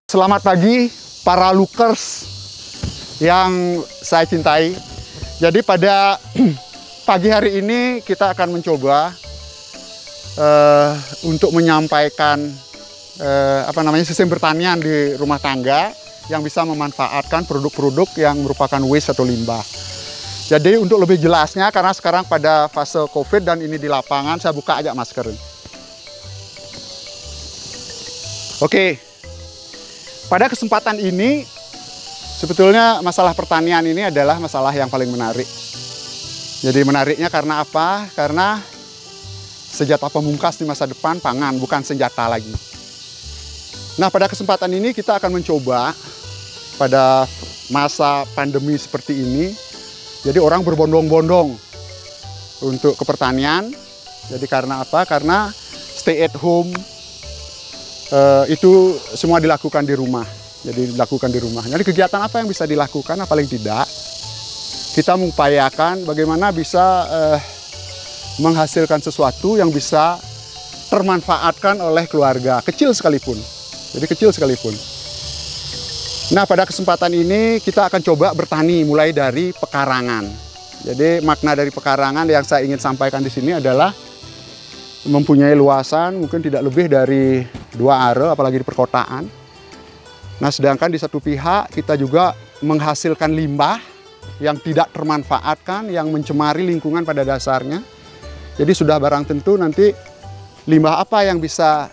Selamat pagi para lookers yang saya cintai. Jadi pada pagi hari ini kita akan mencoba untuk menyampaikan sistem pertanian di rumah tangga yang bisa memanfaatkan produk-produk yang merupakan waste atau limbah. Jadi untuk lebih jelasnya, karena sekarang pada fase COVID dan ini di lapangan, saya buka aja masker. Oke. Pada kesempatan ini, sebetulnya masalah pertanian ini adalah masalah yang paling menarik. Jadi menariknya karena apa? Karena senjata pamungkas di masa depan pangan, bukan senjata lagi. Nah, pada kesempatan ini kita akan mencoba pada masa pandemi seperti ini, jadi orang berbondong-bondong untuk ke pertanian. Jadi karena apa? Karena stay at home, itu semua dilakukan di rumah. Jadi dilakukan di rumah. Jadi kegiatan apa yang bisa dilakukan? Nah, paling tidak kita mengupayakan bagaimana bisa menghasilkan sesuatu yang bisa termanfaatkan oleh keluarga, kecil sekalipun. Jadi kecil sekalipun. Nah, pada kesempatan ini kita akan coba bertani mulai dari pekarangan. Jadi makna dari pekarangan yang saya ingin sampaikan di sini adalah mempunyai luasan mungkin tidak lebih dari 2 are, apalagi di perkotaan. Nah, sedangkan di satu pihak kita juga menghasilkan limbah yang tidak termanfaatkan, yang mencemari lingkungan pada dasarnya. Jadi sudah barang tentu nanti limbah apa yang bisa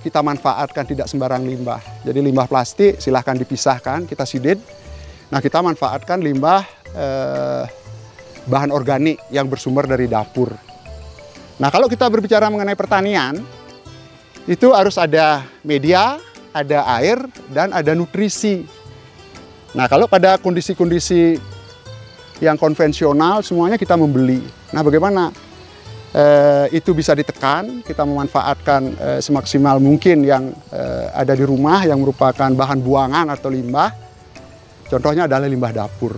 kita manfaatkan, tidak sembarang limbah. Jadi limbah plastik silahkan dipisahkan, kita sidid. Nah, kita manfaatkan limbah bahan organik yang bersumber dari dapur. Nah, kalau kita berbicara mengenai pertanian, itu harus ada media, ada air, dan ada nutrisi. Nah, kalau pada kondisi-kondisi yang konvensional, semuanya kita membeli. Nah, bagaimana itu bisa ditekan, kita memanfaatkan semaksimal mungkin yang ada di rumah, yang merupakan bahan buangan atau limbah. Contohnya adalah limbah dapur.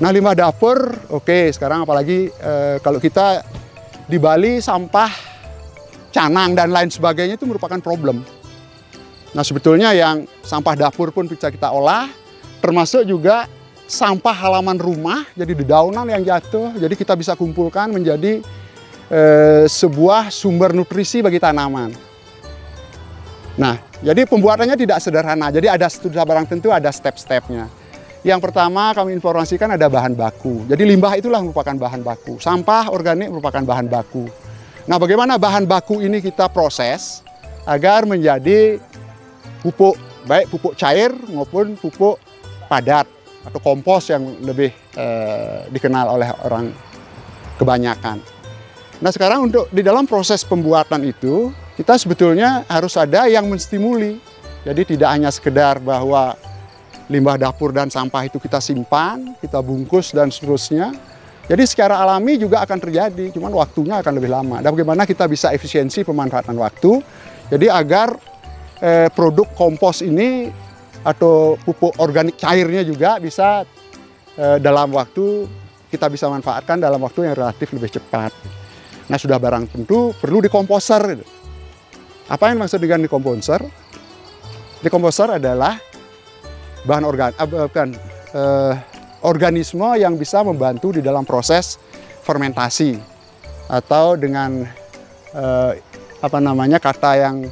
Nah, limbah dapur, oke, sekarang apalagi kalau kita di Bali sampah canang dan lain sebagainya itu merupakan problem. Nah, sebetulnya yang sampah dapur pun bisa kita olah, termasuk juga sampah halaman rumah, jadi dedaunan yang jatuh, jadi kita bisa kumpulkan menjadi sebuah sumber nutrisi bagi tanaman. Nah, jadi pembuatannya tidak sederhana, jadi ada sudah barang tentu ada step-stepnya. Yang pertama kami informasikan ada bahan baku. Jadi limbah itulah merupakan bahan baku. Sampah organik merupakan bahan baku. Nah, bagaimana bahan baku ini kita proses agar menjadi pupuk, baik pupuk cair maupun pupuk padat atau kompos yang lebih dikenal oleh orang kebanyakan. Nah, sekarang untuk di dalam proses pembuatan itu, kita sebetulnya harus ada yang menstimuli. Jadi tidak hanya sekedar bahwa limbah dapur dan sampah itu kita simpan, kita bungkus dan seterusnya. Jadi secara alami juga akan terjadi, cuman waktunya akan lebih lama. Dan bagaimana kita bisa efisiensi pemanfaatan waktu, jadi agar produk kompos ini atau pupuk organik cairnya juga bisa dalam waktu, kita bisa manfaatkan dalam waktu yang relatif lebih cepat. Nah, sudah barang tentu perlu dekomposer. Apa yang maksud dengan dekomposer? Dekomposer adalah bahan organisme yang bisa membantu di dalam proses fermentasi, atau dengan kata yang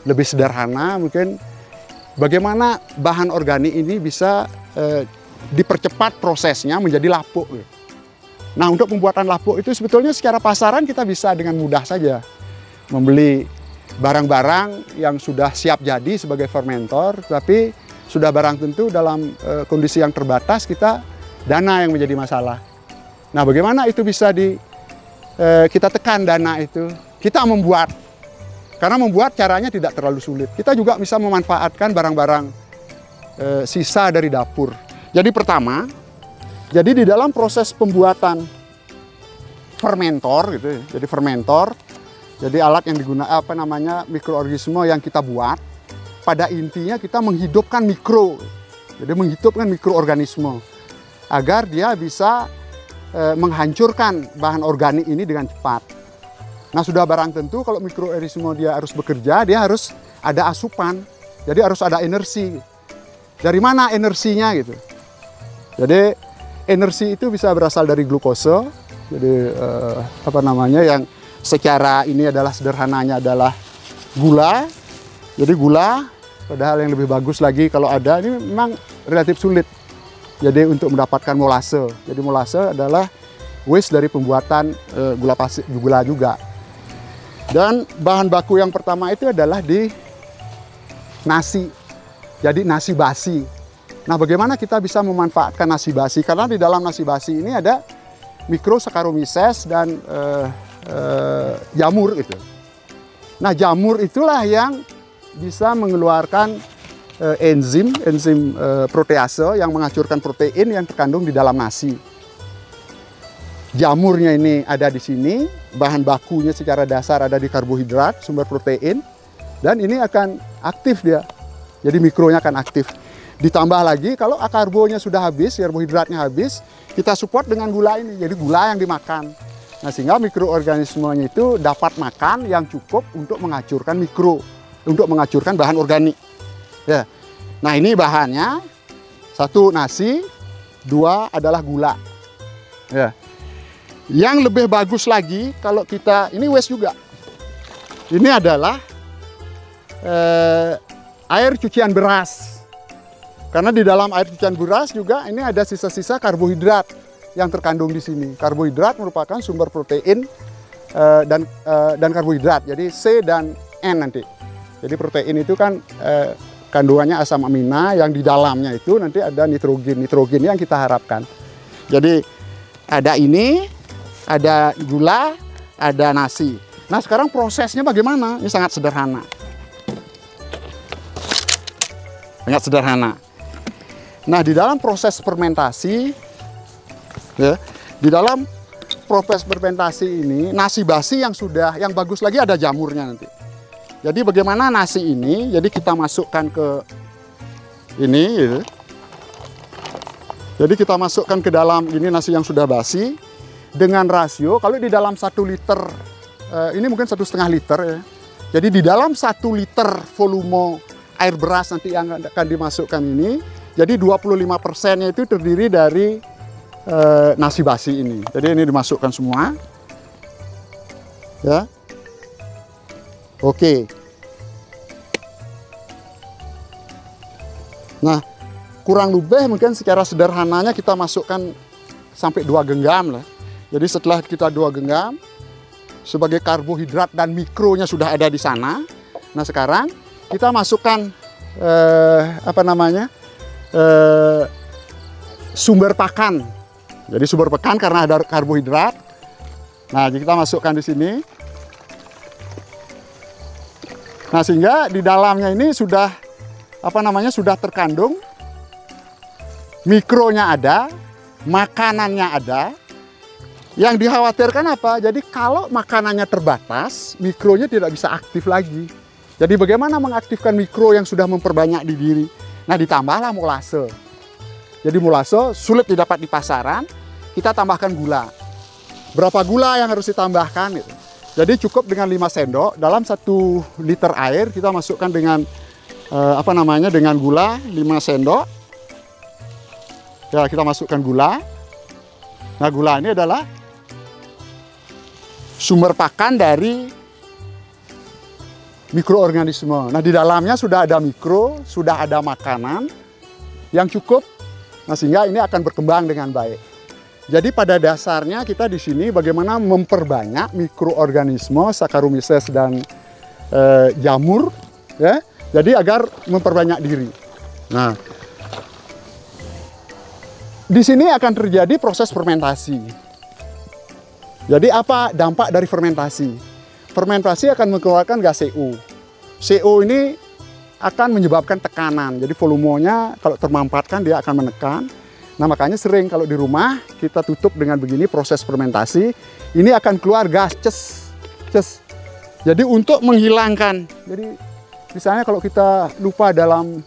lebih sederhana mungkin bagaimana bahan organik ini bisa dipercepat prosesnya menjadi lapuk. Nah, untuk pembuatan lapuk itu sebetulnya secara pasaran kita bisa dengan mudah saja membeli barang-barang yang sudah siap jadi sebagai fermentor, tapi sudah barang tentu dalam kondisi yang terbatas kita dana yang menjadi masalah. Nah, bagaimana itu bisa kita tekan dana itu? Kita membuat, karena membuat caranya tidak terlalu sulit. Kita juga bisa memanfaatkan barang-barang sisa dari dapur. Jadi pertama, jadi di dalam proses pembuatan fermentor gitu, jadi fermentor, jadi alat yang digunakan mikroorganisme yang kita buat. Pada intinya kita menghidupkan mikroorganisme agar dia bisa menghancurkan bahan organik ini dengan cepat. Nah, sudah barang tentu kalau mikroorganisme dia harus bekerja, dia harus ada asupan. Jadi harus ada inersi. Dari mana energinya gitu? Jadi energi itu bisa berasal dari glukose. Jadi apa namanya, yang secara ini adalah sederhananya adalah gula. Jadi gula, padahal yang lebih bagus lagi kalau ada, ini memang relatif sulit. Jadi untuk mendapatkan molase. Jadi molase adalah waste dari pembuatan gula pasir, gula juga. Dan bahan baku yang pertama itu adalah di nasi. Jadi nasi basi. Nah, bagaimana kita bisa memanfaatkan nasi basi? Karena di dalam nasi basi ini ada Saccharomyces dan jamur itu. Nah, jamur itulah yang bisa mengeluarkan enzim protease yang menghancurkan protein yang terkandung di dalam nasi. Jamurnya ini ada di sini, bahan bakunya secara dasar ada di karbohidrat, sumber protein, dan ini akan aktif dia. Jadi mikronya akan aktif. Ditambah lagi kalau karbonya sudah habis, karbohidratnya habis, kita support dengan gula ini. Jadi gula yang dimakan. Nah, sehingga mikroorganismenya itu dapat makan yang cukup untuk menghancurkan untuk menghancurkan bahan organik. Ya. Nah, ini bahannya. 1 nasi, 2 adalah gula. Ya. Yang lebih bagus lagi kalau kita, ini waste juga. Ini adalah air cucian beras. Karena di dalam air cucian beras juga ini ada sisa-sisa karbohidrat yang terkandung di sini. Karbohidrat merupakan sumber protein dan karbohidrat. Jadi C dan N nanti. Jadi protein itu kan kandungannya asam amina, yang di dalamnya itu nanti ada nitrogen. Nitrogen yang kita harapkan. Jadi ada ini, ada gula, ada nasi. Nah, sekarang prosesnya bagaimana? Ini sangat sederhana. Sangat sederhana. Nah, di dalam proses fermentasi, ya, di dalam proses fermentasi ini, nasi basi yang bagus lagi ada jamurnya nanti. Jadi bagaimana nasi ini, jadi kita masukkan ke ini, gitu. Jadi kita masukkan ke dalam ini nasi yang sudah basi, dengan rasio, kalau di dalam 1 liter, ini mungkin 1,5 liter ya. Jadi di dalam 1 liter volume air beras nanti yang akan dimasukkan ini, jadi 25%-nya itu terdiri dari nasi basi ini. Jadi ini dimasukkan semua. Ya. Oke. Nah, kurang lebih mungkin secara sederhananya kita masukkan sampai 2 genggam lah. Jadi setelah kita 2 genggam, sebagai karbohidrat dan mikronya sudah ada di sana. Nah, sekarang kita masukkan sumber pakan. Jadi sumber pakan karena ada karbohidrat. Nah, jadi kita masukkan di sini. Nah, sehingga di dalamnya ini sudah sudah terkandung, mikronya ada, makanannya ada. Yang dikhawatirkan apa? Jadi kalau makanannya terbatas, mikronya tidak bisa aktif lagi. Jadi bagaimana mengaktifkan mikro yang sudah memperbanyak di diri? Nah, ditambahlah molase. Jadi molase sulit didapat di pasaran, kita tambahkan gula. Berapa gula yang harus ditambahkan? Gitu. Jadi cukup dengan 5 sendok, dalam 1 liter air kita masukkan dengan dengan gula 5 sendok. Ya, kita masukkan gula. Nah, gula ini adalah sumber pakan dari mikroorganisme. Nah, di dalamnya sudah ada mikro, sudah ada makanan yang cukup. Nah, sehingga ini akan berkembang dengan baik. Jadi pada dasarnya kita di sini bagaimana memperbanyak mikroorganisme, Saccharomyces dan jamur, ya. Jadi agar memperbanyak diri. Nah, di sini akan terjadi proses fermentasi. Jadi apa dampak dari fermentasi? Fermentasi akan mengeluarkan gas CO. CO ini akan menyebabkan tekanan. Jadi volumenya kalau termampatkan dia akan menekan. Nah, makanya sering kalau di rumah kita tutup dengan begini proses fermentasi, ini akan keluar gas ces. Jadi untuk menghilangkan. Jadi misalnya kalau kita lupa dalam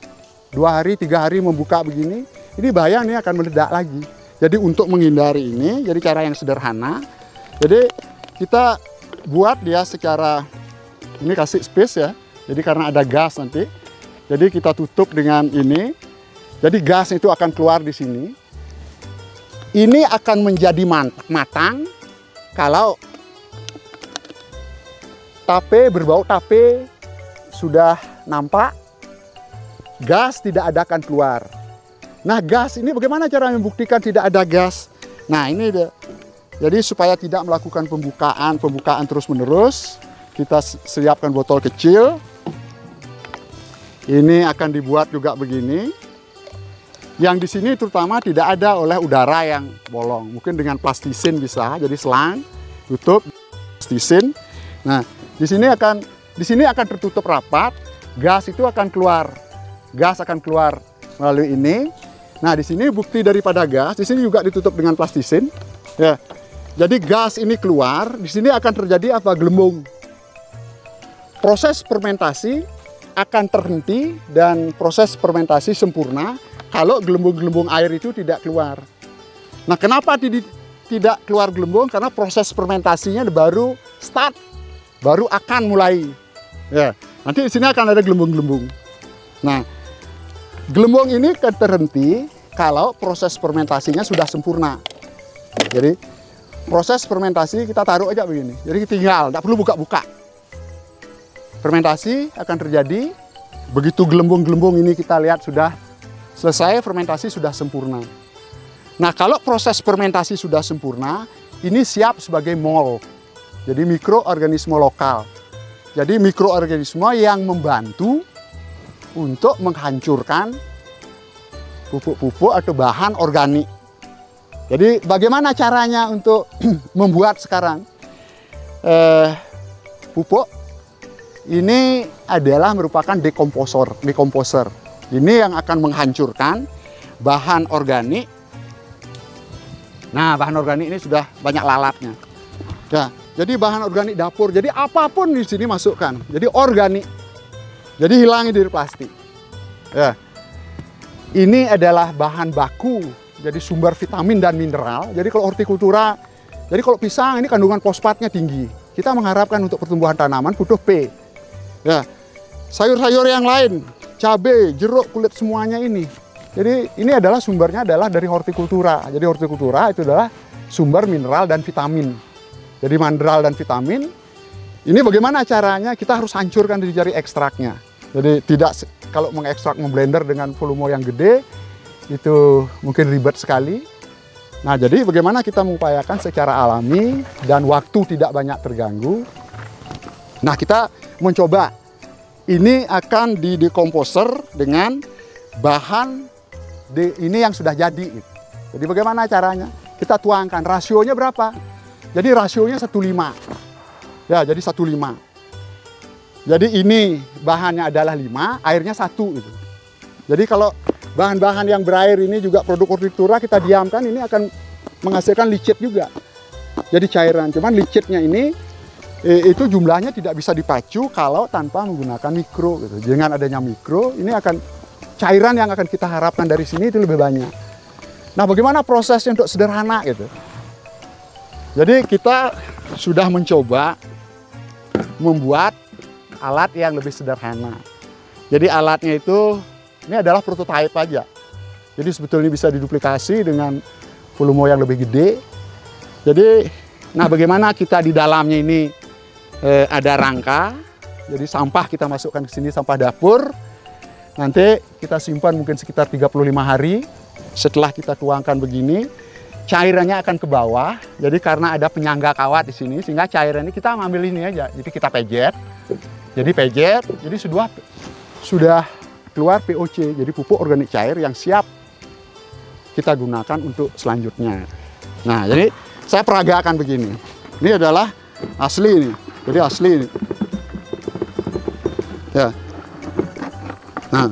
2 hari, 3 hari membuka begini, ini bahaya, ini akan meledak lagi. Jadi untuk menghindari ini, jadi cara yang sederhana. Jadi kita buat dia secara, ini kasih space ya. Jadi karena ada gas nanti, Jadi kita tutup dengan ini. Jadi gas itu akan keluar di sini. Ini akan menjadi matang kalau tape berbau tape sudah nampak, gas tidak ada akan keluar. Nah, gas ini bagaimana cara membuktikan tidak ada gas? Nah, ini dia. Jadi supaya tidak melakukan pembukaan terus-menerus, kita siapkan botol kecil. Ini akan dibuat juga begini. Yang di sini terutama tidak ada oleh udara yang bolong. Mungkin dengan plastisin bisa, jadi selang, tutup plastisin. Nah, di sini akan tertutup rapat. Gas itu akan keluar. Gas akan keluar melalui ini. Nah, di sini bukti daripada gas. Di sini juga ditutup dengan plastisin. Ya. Jadi gas ini keluar. Di sini akan terjadi apa? Gelembung. Proses fermentasi akan terhenti dan proses fermentasi sempurna kalau gelembung-gelembung air itu tidak keluar. Nah, kenapa tidak keluar gelembung? Karena proses fermentasinya baru start, baru akan mulai. Ya, nanti di sini akan ada gelembung-gelembung. Nah, gelembung ini akan terhenti kalau proses fermentasinya sudah sempurna. Jadi proses fermentasi kita taruh aja begini. Jadi tinggal, tidak perlu buka-buka. Fermentasi akan terjadi, begitu gelembung-gelembung ini kita lihat sudah selesai, fermentasi sudah sempurna. Nah, kalau proses fermentasi sudah sempurna, ini siap sebagai mol. Jadi mikroorganisme lokal. Jadi mikroorganisme yang membantu untuk menghancurkan pupuk-pupuk atau bahan organik. Jadi bagaimana caranya untuk membuat sekarang pupuk? Ini adalah merupakan dekomposer. Ini yang akan menghancurkan bahan organik. Nah, bahan organik ini sudah banyak lalatnya. Ya, jadi bahan organik dapur. Jadi apapun di sini masukkan. Jadi organik. Jadi hilangi dari plastik. Ya. Ini adalah bahan baku. Jadi sumber vitamin dan mineral. Jadi kalau hortikultura, jadi kalau pisang ini kandungan fosfatnya tinggi. Kita mengharapkan untuk pertumbuhan tanaman butuh P. Ya, sayur-sayur yang lain, cabai, jeruk, kulit semuanya ini. Jadi ini adalah sumbernya adalah dari hortikultura. Jadi hortikultura itu adalah sumber mineral dan vitamin. Jadi mineral dan vitamin, ini bagaimana caranya? Kita harus hancurkan dari jari ekstraknya. Jadi tidak, kalau mengekstrak memblender dengan volume yang gede, itu mungkin ribet sekali. Nah, jadi bagaimana kita mengupayakan secara alami dan waktu tidak banyak terganggu. Nah, kita mencoba ini akan didekomposer dengan bahan ini yang sudah jadi. Jadi bagaimana caranya? Kita tuangkan, rasionya berapa? Jadi rasionya 1:5. Ya, jadi 1:5. Jadi ini bahannya adalah 5, airnya 1 gitu. Jadi kalau bahan-bahan yang berair ini juga produk hortikultura kita diamkan, ini akan menghasilkan licit juga. Jadi cairan, cuman licitnya ini itu jumlahnya tidak bisa dipacu kalau tanpa menggunakan mikro gitu. Dengan adanya mikro, ini akan cairan yang akan kita harapkan dari sini itu lebih banyak. Nah, bagaimana prosesnya untuk sederhana gitu? Jadi kita sudah mencoba membuat alat yang lebih sederhana. Jadi alatnya itu ini adalah prototipe aja. Jadi sebetulnya bisa diduplikasi dengan volume yang lebih gede. Jadi, nah bagaimana kita di dalamnya ini ada rangka. Jadi sampah kita masukkan ke sini, sampah dapur. Nanti kita simpan mungkin sekitar 35 hari. Setelah kita tuangkan begini, cairannya akan ke bawah. Jadi karena ada penyangga kawat di sini, sehingga cairan ini kita ambil ini aja. Jadi kita pejet. Jadi pejet, jadi sudah keluar POC. Jadi pupuk organik cair yang siap kita gunakan untuk selanjutnya. Nah, jadi saya peragakan begini. Ini adalah asli ini. Jadi asli ini. Ya. Nah.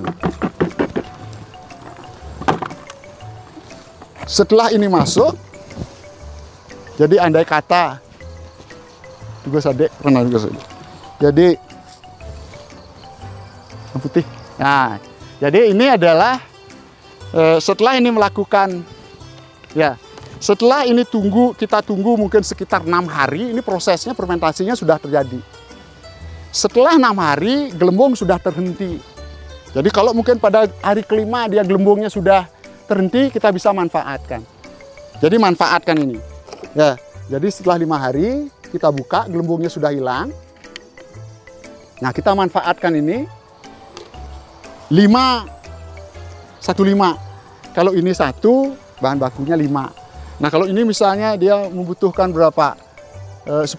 Setelah ini masuk, jadi andai kata juga sadek pernah juga sadek. Jadi yang putih. Nah, jadi ini adalah setelah ini melakukan ya, setelah ini kita tunggu mungkin sekitar 6 hari, ini prosesnya fermentasinya sudah terjadi. Setelah 6 hari, gelembung sudah terhenti. Jadi kalau mungkin pada hari kelima dia gelembungnya sudah terhenti, kita bisa manfaatkan. Jadi manfaatkan ini. Ya, jadi setelah 5 hari kita buka, gelembungnya sudah hilang. Nah, kita manfaatkan ini 5, 1,5. Kalau ini 1, bahan bakunya 5. Nah, kalau ini misalnya dia membutuhkan berapa? 10.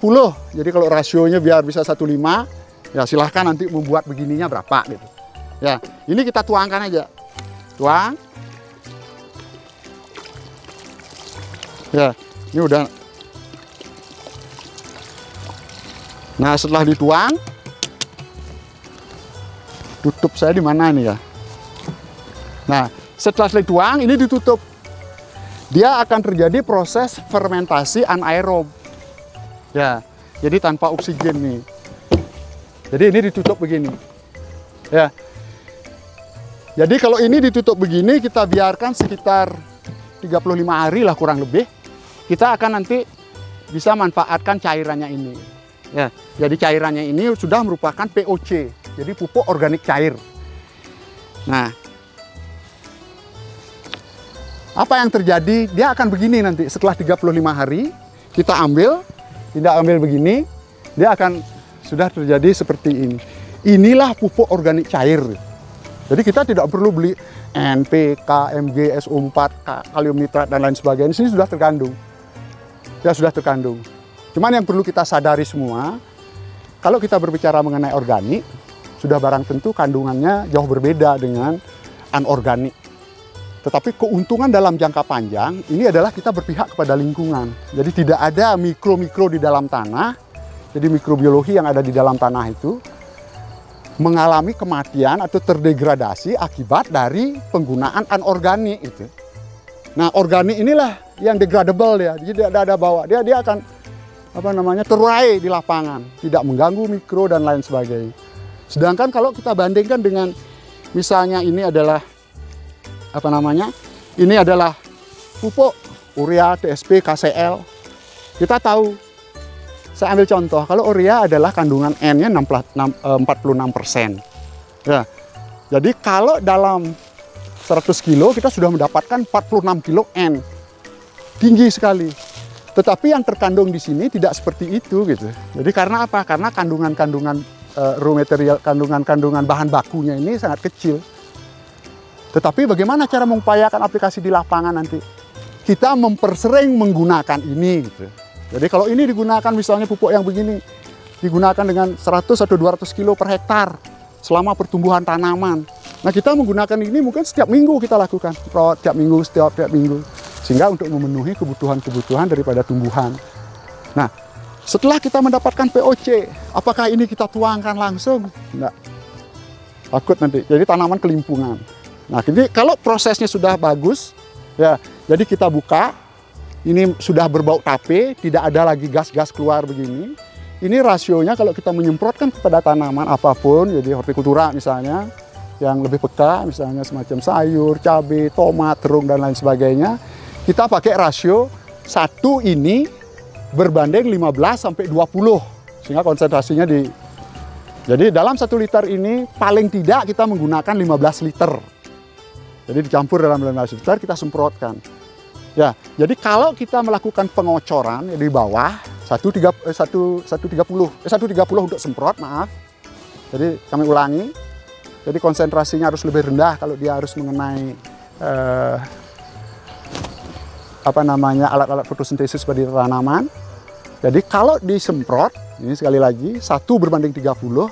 Jadi kalau rasionya biar bisa 1,5, ya silahkan nanti membuat begininya berapa gitu. Ya, ini kita tuangkan aja. Tuang. Ya, ini udah. Nah, setelah dituang, tutup saya di mana ini ya? Nah, setelah dituang, ini ditutup. Dia akan terjadi proses fermentasi anaerob. Ya, jadi tanpa oksigen nih. Jadi ini ditutup begini. Ya. Jadi kalau ini ditutup begini, kita biarkan sekitar 35 hari lah kurang lebih. Kita akan nanti bisa manfaatkan cairannya ini. Ya, jadi cairannya ini sudah merupakan POC, jadi pupuk organik cair. Nah, apa yang terjadi? Dia akan begini nanti setelah 35 hari, kita ambil, tidak ambil begini, dia akan sudah terjadi seperti ini. Inilah pupuk organik cair. Jadi kita tidak perlu beli NPK, MG, SO4, kalium nitrat, dan lain sebagainya. Ini sudah terkandung. Ya, sudah terkandung. Cuman yang perlu kita sadari semua, kalau kita berbicara mengenai organik, sudah barang tentu kandungannya jauh berbeda dengan anorganik. Tetapi keuntungan dalam jangka panjang, ini adalah kita berpihak kepada lingkungan. Jadi tidak ada mikro-mikro di dalam tanah, jadi mikrobiologi yang ada di dalam tanah itu, mengalami kematian atau terdegradasi akibat dari penggunaan anorganik itu. Nah, organik inilah yang degradable ya. Jadi tidak ada bawa. Dia akan terurai di lapangan, tidak mengganggu mikro dan lain sebagainya. Sedangkan kalau kita bandingkan dengan misalnya ini adalah ini adalah pupuk urea, TSP, KCl. Kita tahu, saya ambil contoh, kalau urea adalah kandungan N-nya 46%. Ya, jadi kalau dalam 100 kilo kita sudah mendapatkan 46 kilo N. Tinggi sekali. Tetapi yang terkandung di sini tidak seperti itu gitu. Jadi karena apa? Karena kandungan-kandungan raw material, kandungan bahan bakunya ini sangat kecil. Tetapi bagaimana cara mengupayakan aplikasi di lapangan nanti? Kita mempersering menggunakan ini gitu. Jadi kalau ini digunakan misalnya pupuk yang begini, digunakan dengan 100 atau 200 kilo per hektar selama pertumbuhan tanaman. Nah, kita menggunakan ini mungkin setiap minggu kita lakukan, setiap minggu. Sehingga untuk memenuhi kebutuhan-kebutuhan daripada tumbuhan. Nah, setelah kita mendapatkan POC, apakah ini kita tuangkan langsung? Enggak. Takut nanti, jadi tanaman kelimpungan. Nah, jadi kalau prosesnya sudah bagus, ya, jadi kita buka, ini sudah berbau tape, tidak ada lagi gas-gas keluar begini. Ini rasionya kalau kita menyemprotkan kepada tanaman apapun, jadi hortikultura misalnya, yang lebih peka, misalnya semacam sayur, cabai, tomat, terung, dan lain sebagainya, kita pakai rasio 1 ini berbanding 15 sampai 20, sehingga konsentrasinya di... Jadi dalam 1 liter ini paling tidak kita menggunakan 15 liter. Jadi dicampur dalam 15 liter, kita semprotkan. Ya, jadi kalau kita melakukan pengocoran di bawah 130 untuk semprot, maaf. Jadi kami ulangi. Jadi konsentrasinya harus lebih rendah kalau dia harus mengenai alat-alat fotosintesis pada tanaman. Jadi kalau disemprot, ini sekali lagi 1 berbanding 30,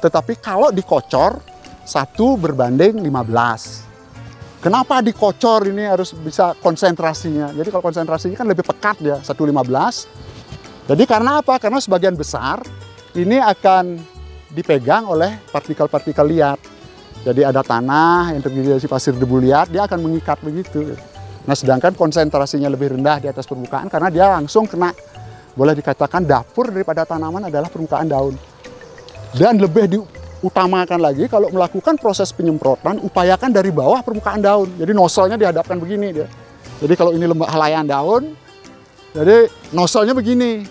tetapi kalau dikocor 1 berbanding 15. Kenapa dikocor ini harus bisa konsentrasinya? Jadi kalau konsentrasinya kan lebih pekat ya, 1,15. Jadi karena apa? Karena sebagian besar ini akan dipegang oleh partikel-partikel liat. Jadi ada tanah yang terdiri dari pasir debu liat, dia akan mengikat begitu. Nah, sedangkan konsentrasinya lebih rendah di atas permukaan karena dia langsung kena, boleh dikatakan dapur daripada tanaman adalah permukaan daun. Dan lebih diutamakan lagi kalau melakukan proses penyemprotan, upayakan dari bawah permukaan daun. Jadi nozzle-nya dihadapkan begini dia. Jadi kalau ini lembah helaian daun, jadi nozzle-nya begini.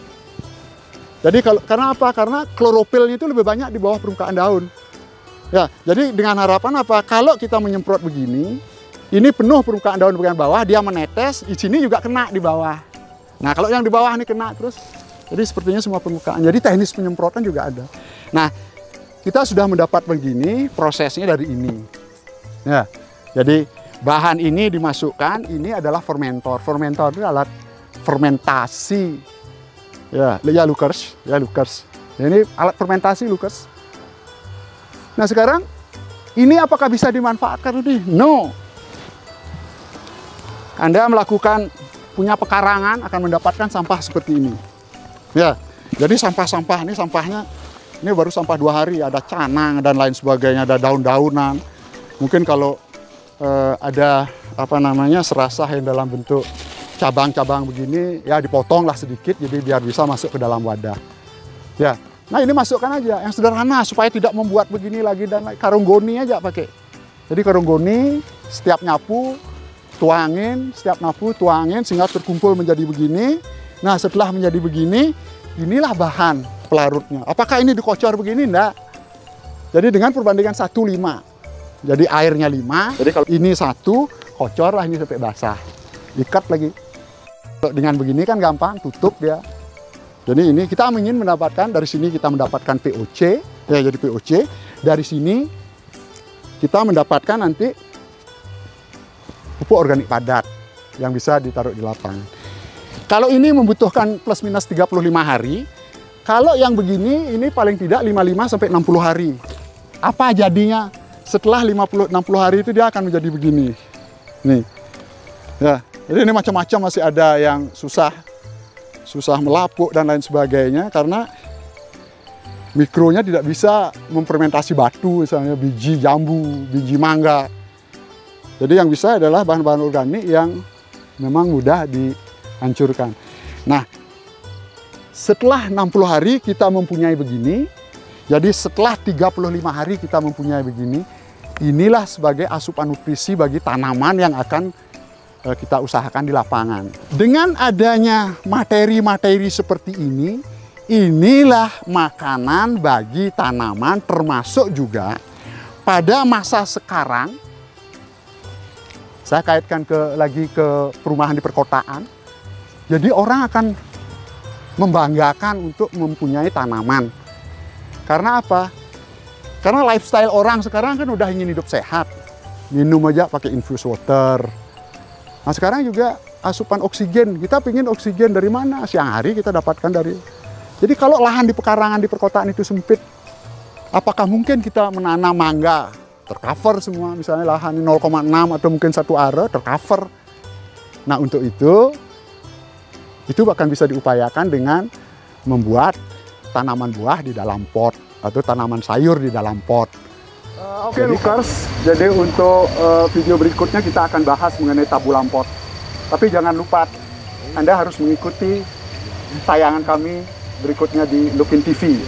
Jadi karena apa? Karena klorofilnya itu lebih banyak di bawah permukaan daun. Ya, jadi dengan harapan apa? Kalau kita menyemprot begini, ini penuh permukaan daun bagian bawah, dia menetes, di sini juga kena di bawah. Nah, kalau yang di bawah ini kena terus, jadi sepertinya semua permukaan. Jadi teknis penyemprotan juga ada. Nah, kita sudah mendapat begini, prosesnya dari ini. Ya, jadi bahan ini dimasukkan, ini adalah fermentor. Fermentor itu alat fermentasi. Ya Luckers, Ini alat fermentasi Luckers. Nah sekarang, ini apakah bisa dimanfaatkan? No. Anda melakukan, punya pekarangan akan mendapatkan sampah seperti ini. Ya, jadi sampah-sampah ini sampahnya, ini baru sampah 2 hari, ada canang dan lain sebagainya, ada daun-daunan. Mungkin kalau ada serasah yang dalam bentuk cabang-cabang begini, ya dipotonglah sedikit, jadi biar bisa masuk ke dalam wadah. Ya. Nah ini masukkan aja yang sederhana supaya tidak membuat begini lagi dan karung goni aja pakai. Jadi karung goni setiap nyapu tuangin, setiap nyapu tuangin sehingga terkumpul menjadi begini. Nah setelah menjadi begini, inilah bahan pelarutnya. Apakah ini dikocor begini? Enggak. Jadi dengan perbandingan 1:5. Jadi airnya 5. Jadi kalau ini 1, kocor lah ini sampai basah. Ikat lagi. Dengan begini kan gampang, tutup dia. Jadi ini kita ingin mendapatkan, dari sini kita mendapatkan POC, ya jadi POC. Dari sini kita mendapatkan nanti pupuk organik padat yang bisa ditaruh di lapangan. Kalau ini membutuhkan plus minus 35 hari, kalau yang begini ini paling tidak 55 sampai 60 hari. Apa jadinya? Setelah 50-60 hari itu dia akan menjadi begini. Nih. Ya, jadi ini macam-macam, masih ada yang susah melapuk dan lain sebagainya karena mikronya tidak bisa memfermentasi batu, misalnya biji jambu, biji mangga. Jadi yang bisa adalah bahan-bahan organik yang memang mudah dihancurkan. Nah, setelah 60 hari kita mempunyai begini, jadi setelah 35 hari kita mempunyai begini, inilah sebagai asupan nutrisi bagi tanaman yang akan kita usahakan di lapangan. Dengan adanya materi-materi seperti ini, inilah makanan bagi tanaman, termasuk juga pada masa sekarang. Saya kaitkan lagi ke perumahan di perkotaan. Jadi orang akan membanggakan untuk mempunyai tanaman. Karena apa? Karena lifestyle orang sekarang kan udah ingin hidup sehat. Minum aja pakai infused water. Nah sekarang juga asupan oksigen, kita pingin oksigen dari mana? Siang hari kita dapatkan dari. Jadi kalau lahan di pekarangan di perkotaan itu sempit, apakah mungkin kita menanam mangga? Tercover semua, misalnya lahan 0,6 atau mungkin 1 are tercover. Nah untuk itu bahkan bisa diupayakan dengan membuat tanaman buah di dalam pot atau tanaman sayur di dalam pot. Oke Luckers, jadi untuk video berikutnya kita akan bahas mengenai tabulam pot. Tapi jangan lupa, Anda harus mengikuti tayangan kami berikutnya di Lupin TV.